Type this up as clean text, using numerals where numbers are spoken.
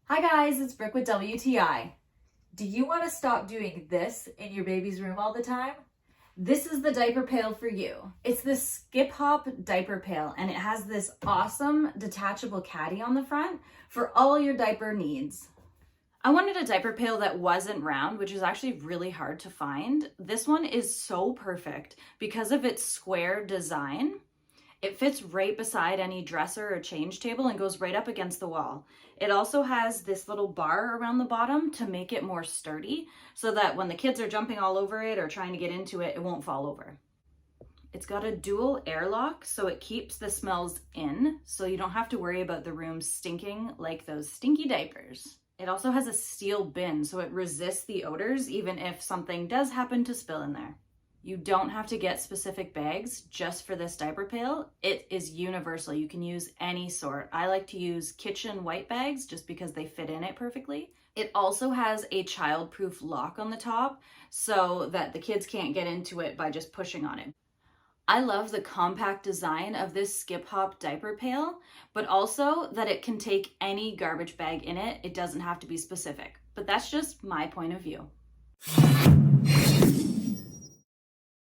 Hi guys, it's Brooke with WTI. Do you want to stop doing this in your baby's room all the time? This is the diaper pail for you. It's this skip hop diaper pail and it has this awesome detachable caddy on the front for all your diaper needs. I wanted a diaper pail that wasn't round, which is actually really hard to find. This one is so perfect because of its square design. It fits right beside any dresser or change table and goes right up against the wall. It also has this little bar around the bottom to make it more sturdy so that when the kids are jumping all over it or trying to get into it, it won't fall over. It's got a dual airlock so it keeps the smells in, so you don't have to worry about the room stinking like those stinky diapers. It also has a steel bin so it resists the odors even if something does happen to spill in there. You don't have to get specific bags just for this diaper pail. It is universal. You can use any sort. I like to use kitchen white bags just because they fit in it perfectly. It also has a child-proof lock on the top so that the kids can't get into it by just pushing on it. I love the compact design of this skip hop diaper pail, but also that it can take any garbage bag in it. It doesn't have to be specific, but that's just my point of view.